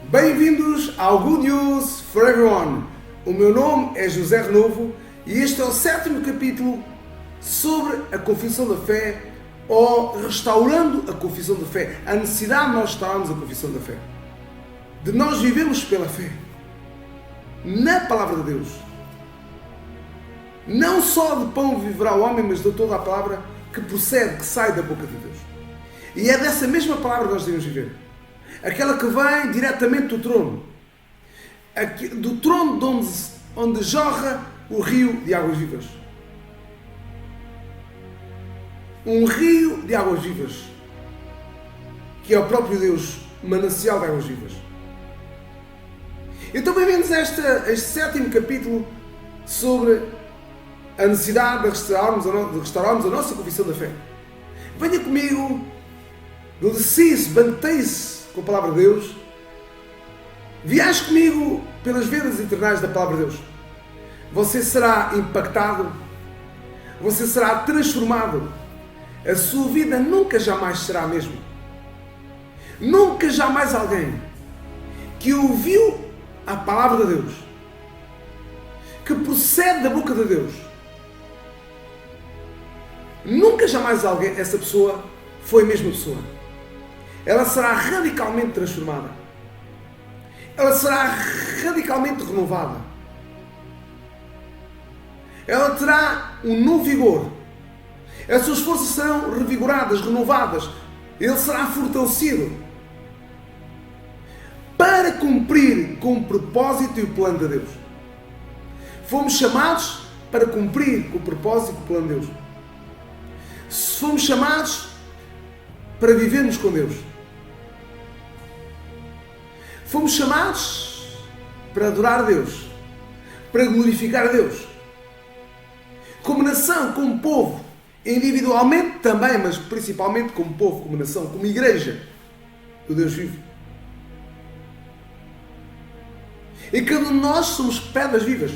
Bem-vindos ao Good News for Everyone. O meu nome é José Renovo e este é o 7º capítulo sobre a confissão da fé ou restaurando a confissão da fé. A necessidade de nós restaurarmos a confissão da fé. De nós vivemos pela fé. Na palavra de Deus. Não só de pão viverá o homem, mas de toda a palavra que procede, que sai da boca de Deus. E é dessa mesma palavra que nós devemos viver. Aquela que vem diretamente do trono. Do trono de onde jorra o rio de águas vivas. Um rio de águas vivas. Que é o próprio Deus, manancial de águas vivas. Então bem-vindos a este 7º capítulo sobre a necessidade de restaurarmos a nossa confissão da fé. Venha comigo, delicie-se, banteie-se com a palavra de Deus. Viaje comigo pelas veredas eternais da palavra de Deus. Você será impactado, você será transformado. A sua vida nunca jamais será a mesma. Nunca jamais alguém que ouviu a palavra de Deus, que procede da boca de Deus, nunca jamais alguém, essa pessoa foi a mesma pessoa. Ela será radicalmente transformada. Ela será radicalmente renovada. Ela terá um novo vigor. As suas forças serão revigoradas, renovadas. Ele será fortalecido para cumprir com o propósito e o plano de Deus. Fomos chamados para cumprir com o propósito e com o plano de Deus. Fomos chamados para vivermos com Deus. Fomos chamados para adorar a Deus, para glorificar a Deus. Como nação, como povo, individualmente também, mas principalmente como povo, como nação, como igreja do Deus vivo. E cada um de nós somos pedras vivas.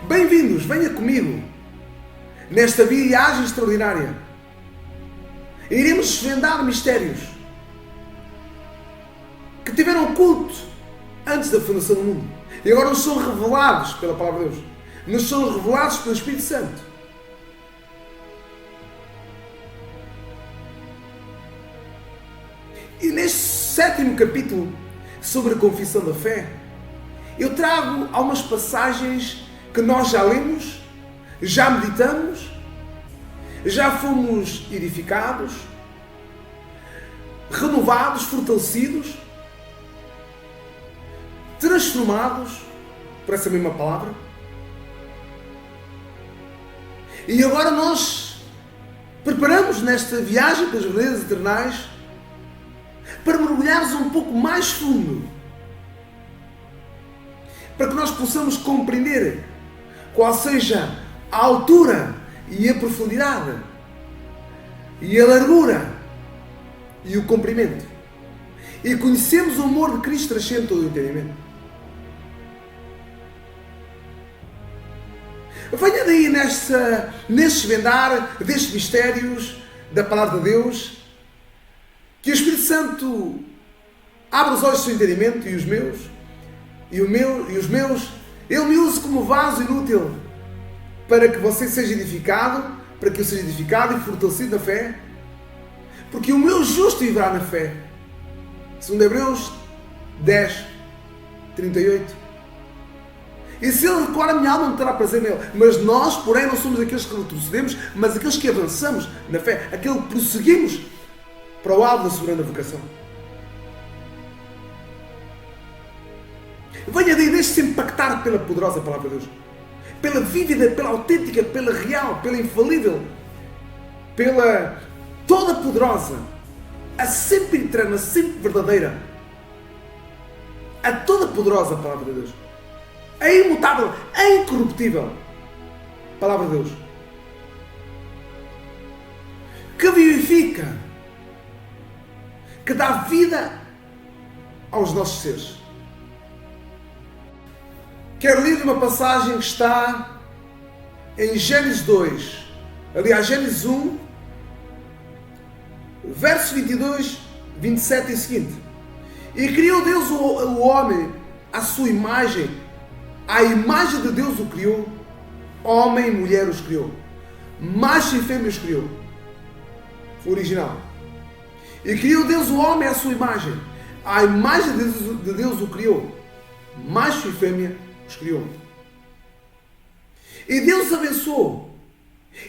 Bem-vindos, venha comigo nesta viagem extraordinária. Iremos desvendar mistérios que tiveram culto antes da fundação do mundo e agora nos são revelados pela palavra de Deus, nos são revelados pelo Espírito Santo. E neste 7º capítulo sobre a confissão da fé, eu trago algumas passagens que nós já lemos, já meditamos, já fomos edificados, renovados, fortalecidos, transformados por essa mesma palavra. E agora nós preparamos nesta viagem pelas veredas eternais para mergulharmos um pouco mais fundo, para que nós possamos compreender qual seja a altura e a profundidade e a largura e o comprimento, e conhecemos o amor de Cristo transcende todo o entendimento. Venha daí neste desvendar destes mistérios da palavra de Deus, que o Espírito Santo abra os olhos do seu entendimento e os meus, Ele me use como vaso inútil para que você seja edificado, para que eu seja edificado e fortalecido na fé, porque o meu justo viverá na fé. 2 Hebreus 10, 38. E se ele recuar, a minha alma não terá prazer nele. Mas nós, porém, não somos aqueles que retrocedemos, mas aqueles que avançamos na fé, aqueles que prosseguimos para o alvo da soberana vocação. Venha daí, deixe-se impactar pela poderosa palavra de Deus, pela vívida, pela autêntica, pela real, pela infalível, pela toda poderosa, a sempre eterna, a sempre verdadeira, a toda poderosa palavra de Deus, a imutável, a incorruptível palavra de Deus, que vivifica, que dá vida aos nossos seres. Quero ler uma passagem que está em Gênesis 2, aliás, Gênesis 1, verso 22 27 e seguinte. E criou Deus o homem à sua imagem. À imagem de Deus o criou. Homem e mulher os criou. Macho e fêmea os criou. O original. E criou Deus o homem à sua imagem. À imagem de Deus o criou. Macho e fêmea os criou. E Deus abençoou.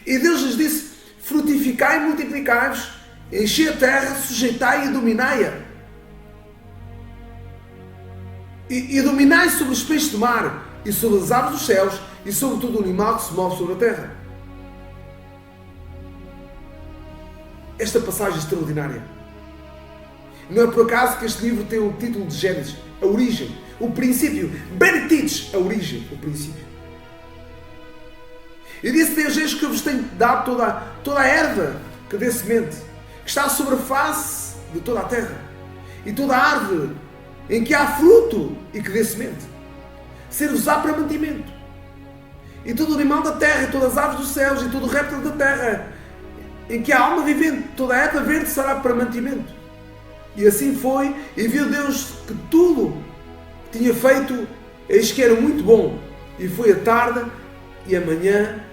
E Deus lhes disse: frutificai e multiplicai-vos, enchei a terra, sujeitai e dominai-a. E dominai sobre os peixes do mar, e sobre as aves dos céus, e sobre todo o animal que se move sobre a terra. Esta passagem extraordinária. Não é por acaso que este livro tem o título de Gênesis, a origem, o princípio. Beretites, a origem, o princípio. E disse Deus: eis que eu vos tenho dado toda a erva que dê semente, que está sobre a face de toda a terra, e toda a árvore em que há fruto e que dê semente, ser-vos-á para mantimento. E todo o animal da terra, e todas as aves dos céus, e todo o réptil da terra, em que há alma vivente, toda a erva verde será para mantimento. E assim foi, e viu Deus que tudo que tinha feito, eis que era muito bom. E foi a tarde e a manhã,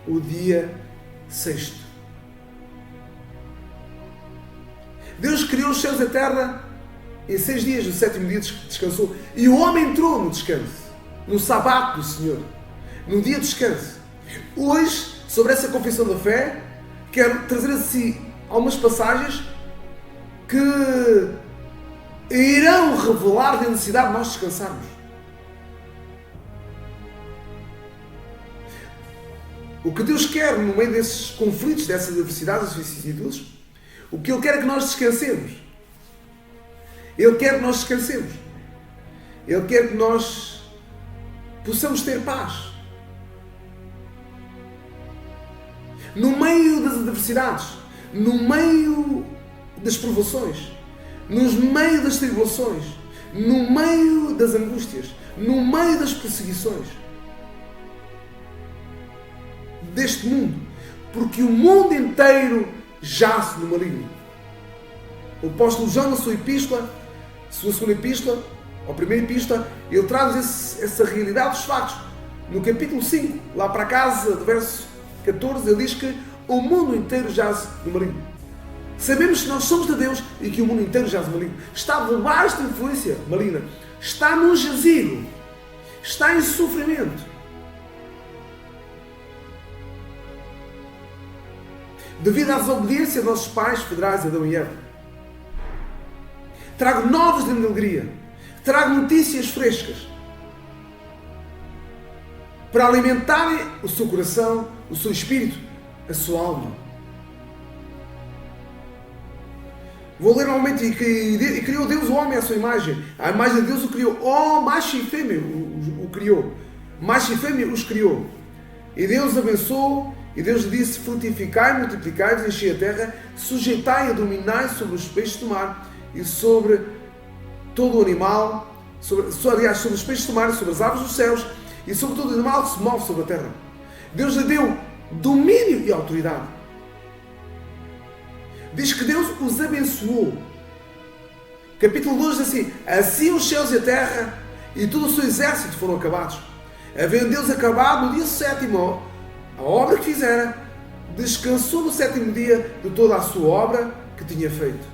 o dia sexto. Deus criou os céus e a terra em 6 dias, no 7º dia descansou. E o homem entrou no descanso, no sábado do Senhor, no dia de descanso. Hoje, sobre essa confissão da fé, quero trazer assim algumas passagens que irão revelar a necessidade de nós descansarmos. O que Deus quer no meio desses conflitos, dessas adversidades, dessas vicissitudes, o que Ele quer é que nós descansemos. Ele quer que nós descansemos. Ele quer que nós possamos ter paz. No meio das adversidades, no meio das provações, no meio das tribulações, no meio das angústias, no meio das perseguições deste mundo, porque o mundo inteiro jaz no maligno. O apóstolo João, na sua epístola, sua segunda epístola, ou primeira epístola, ele traz essa realidade dos factos. No capítulo 5, lá para casa, do verso 14, ele diz que o mundo inteiro jaz no maligno. Sabemos que nós somos de Deus e que o mundo inteiro jaz no maligno. Está debaixo de influência maligna. Está num jazigo. Está em sofrimento. Devido à desobediência de nossos pais federais, Adão e Eva. Trago novas de alegria. Trago notícias frescas. Para alimentarem o seu coração, o seu espírito, a sua alma. Vou ler novamente. E criou Deus o homem à sua imagem. A imagem de Deus o criou. Oh, macho e fêmea o criou. Macho e fêmea os criou. E Deus abençoou. E Deus lhe disse: frutificai, multiplicai, enchei a terra, sujeitai e dominai sobre os peixes do mar e sobre todo o animal, sobre os peixes do mar e sobre as aves dos céus e sobre todo o animal que se move sobre a terra. Deus lhe deu domínio e autoridade. Diz que Deus os abençoou. Capítulo 2 diz assim: assim os céus e a terra e todo o seu exército foram acabados. Havendo Deus acabado no dia 7º a obra que fizera, descansou no 7º dia de toda a sua obra que tinha feito.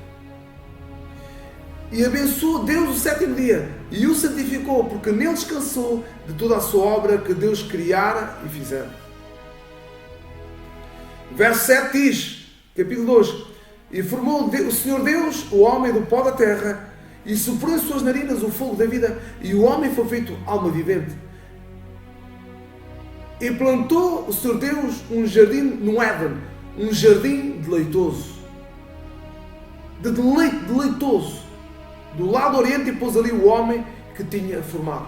E abençoou Deus o 7º dia e o santificou, porque nele descansou de toda a sua obra que Deus criara e fizera. Verso 7 diz, capítulo 2: e formou o Senhor Deus o homem do pó da terra, e soprou em suas narinas o fogo da vida, e o homem foi feito alma vivente. E plantou o Senhor Deus um jardim no Éden, um jardim deleitoso. De deleite, deleitoso. Do lado oriente, e pôs ali o homem que tinha formado.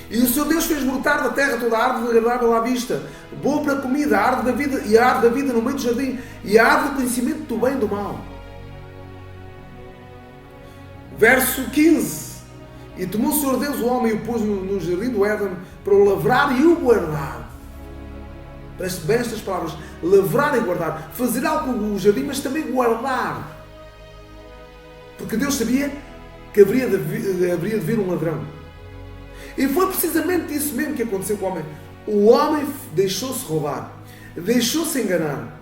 E o Senhor Deus fez brotar da terra toda a árvore agradável à vista, boa para a comida, a árvore da vida, e a árvore da vida no meio do jardim, e a árvore do conhecimento do bem e do mal. Verso 15. E tomou o Senhor Deus o homem e o pôs no jardim do Éden para o lavrar e o guardar. preste bem estas palavras, lavrar e guardar, fazer algo com o jardim, mas também guardar. Porque Deus sabia que haveria de vir um ladrão. E foi precisamente isso mesmo que aconteceu com o homem. O homem deixou-se roubar, deixou-se enganar,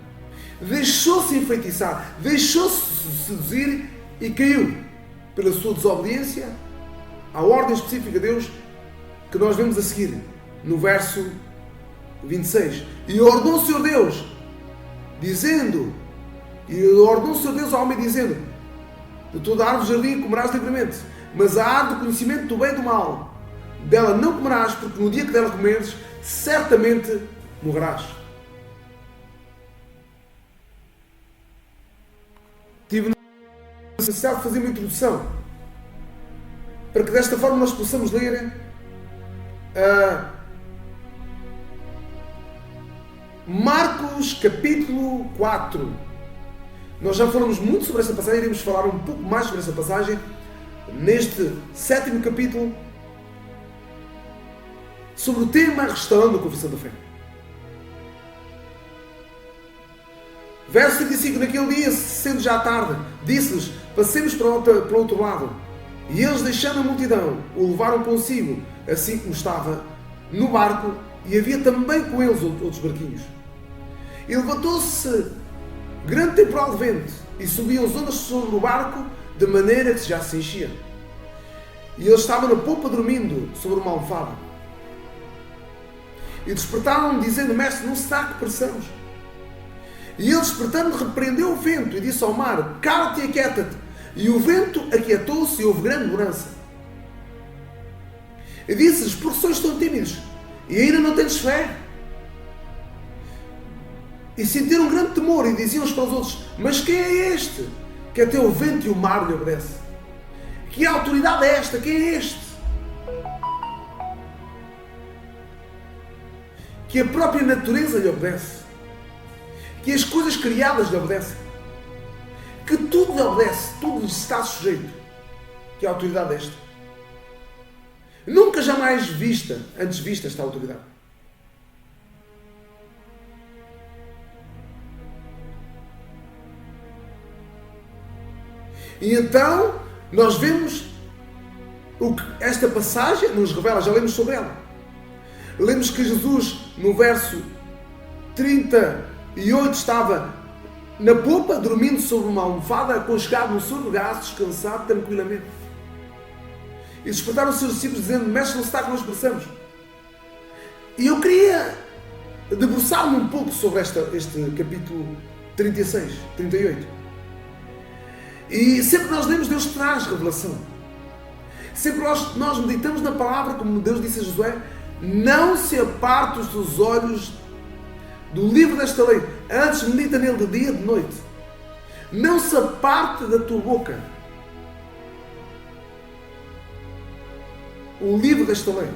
deixou-se enfeitiçar, deixou-se seduzir e caiu pela sua desobediência à ordem específica de Deus que nós vemos a seguir no verso 26. E ordenou o Senhor Deus, ao homem dizendo: de toda a árvore do jardim comerás livremente, mas a árvore do conhecimento do bem e do mal, dela não comerás, porque no dia que dela comeres, certamente morrerás. Tive a necessidade de fazer uma introdução para que desta forma nós possamos ler Marcos capítulo 4. Nós já falamos muito sobre esta passagem, iremos falar um pouco mais sobre esta passagem neste 7º capítulo, sobre o tema restaurando a confissão da fé. Verso 35: naquele dia, sendo já tarde, disse-lhes: passemos para o outro lado. E eles, deixando a multidão, o levaram consigo, assim como estava no barco, e havia também com eles outros barquinhos. E levantou-se grande temporal de vento, e subiam as ondas sobre o barco, de maneira que já se enchia. E ele estava na popa dormindo sobre uma almofada. E despertaram-no, dizendo: mestre, não será que pereçamos? E ele, despertando, repreendeu o vento e disse ao mar: cala-te e aquieta-te. E o vento aquietou-se e houve grande bonança. E disse-lhes: porque sois tão tímidos e ainda não tendes fé? E sentiram um grande temor e diziam uns para os outros: mas quem é este que até o vento e o mar lhe obedece? Que autoridade é esta? Quem é este que a própria natureza lhe obedece? Que as coisas criadas lhe obedecem? Que tudo lhe obedece, tudo lhe está sujeito? Que autoridade é esta? Nunca jamais antes vista esta autoridade. E então nós vemos o que esta passagem nos revela, já lemos sobre ela. Lemos que Jesus, no verso 38, estava na popa, dormindo sobre uma almofada, aconchegado no seu regaço, descansado tranquilamente. E despertaram os seus discípulos, dizendo: mestre, não está que nós pereçamos. E eu queria debruçar-me um pouco sobre este capítulo 36, 38. E sempre que nós lemos, Deus traz revelação. Sempre que nós meditamos na palavra, como Deus disse a Josué: não se aparte os teus olhos do livro desta lei, antes medita nele de dia e de noite. Não se aparte da tua boca o livro desta lei.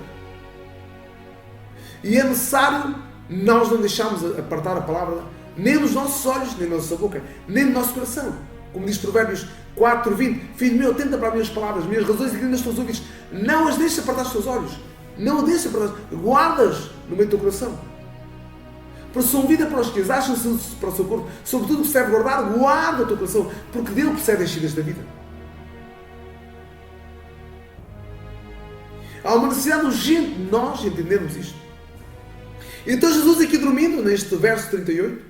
E é necessário nós não deixarmos apartar a palavra nem nos nossos olhos, nem na nossa boca, nem no nosso coração. Como diz Provérbios 4:20: filho meu, atenta para as minhas palavras, minhas razões inclina nos teus ouvidos, não as deixes apartar dos teus olhos, não as deixes apartar, guardas no meio do teu coração. Porque são vida para os que acham-se para o seu corpo, sobretudo o que se deve guardar, guarda o teu coração, porque dele procedem as saídas da vida. Há uma necessidade urgente de nós entendermos isto. Então Jesus, aqui dormindo, neste verso 38,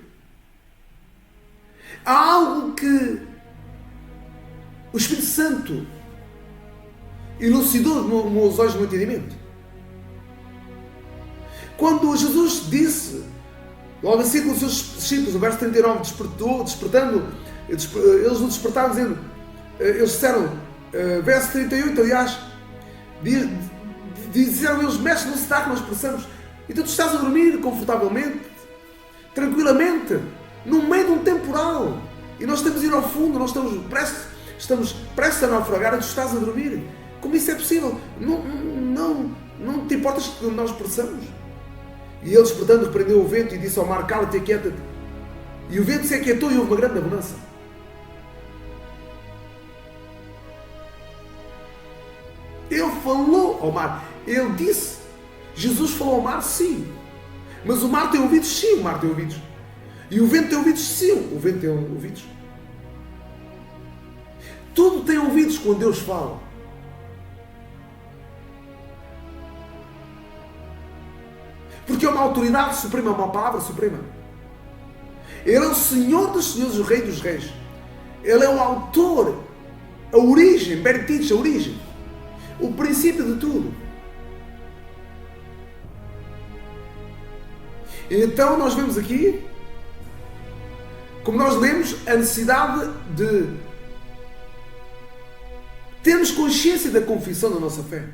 há algo que o Espírito Santo elucidou nos meus olhos, no meu entendimento. Quando Jesus disse, logo assim com os seus discípulos, no verso 39, despertando, eles o despertaram dizendo, eles disseram, verso 38, aliás, disseram eles: mestre, não se dá que nós pereçamos. Então tu estás a dormir confortavelmente, tranquilamente, no meio de um temporal, e nós estamos a ir ao fundo, nós estamos prestes a naufragar, e tu estás a dormir. Como isso é possível? Não te importas que nós pereçamos? E ele, despertando, repreendeu o vento e disse ao mar: cala-te e aquieta-te. E o vento se aquietou e houve uma grande bonança. Ele falou ao mar. Ele disse. Jesus falou ao mar, sim. Mas o mar tem ouvidos? Sim, o mar tem ouvidos. E o vento tem ouvidos? Sim, o vento tem ouvidos. Tudo tem ouvidos quando Deus fala. Porque é uma autoridade suprema, uma palavra suprema. Ele é o Senhor dos senhores, o Rei dos reis. Ele é o autor, a origem, Bertich, a origem, o princípio de tudo. Então nós vemos aqui, como nós lemos, a necessidade de termos consciência da confissão da nossa fé.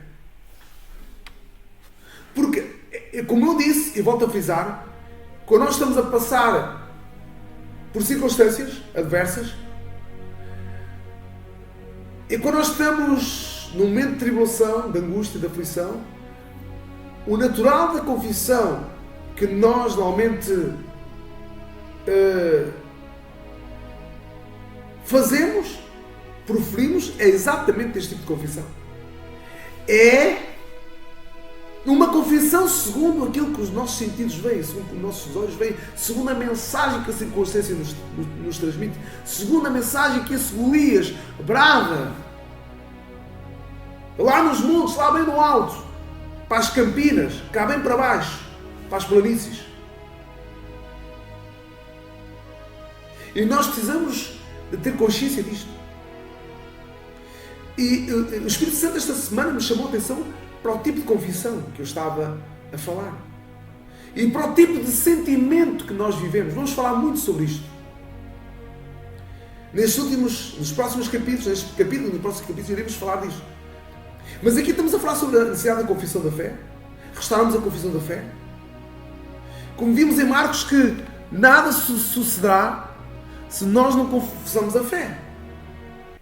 Porque, como eu disse, e volto a frisar, quando nós estamos a passar por circunstâncias adversas, e quando nós estamos num momento de tribulação, de angústia, de aflição, o natural da confissão que nós normalmente fazemos, proferimos, é exatamente este tipo de confissão. É uma confissão segundo aquilo que os nossos sentidos veem, segundo o que os nossos olhos veem, segundo a mensagem que a circunstância nos transmite, segundo a mensagem que esse Golias brava lá nos montes, lá bem no alto, para as campinas, cá bem para baixo, para as planícies. E nós precisamos de ter consciência disto. E o Espírito Santo esta semana me chamou a atenção para o tipo de confissão que eu estava a falar. E para o tipo de sentimento que nós vivemos. Vamos falar muito sobre isto. Nos próximos capítulos, neste capítulo, nos próximos capítulos, iremos falar disto. Mas aqui estamos a falar sobre a necessidade da confissão da fé. Restauramos a confissão da fé. Como vimos em Marcos que nada sucederá se nós não confessamos a fé.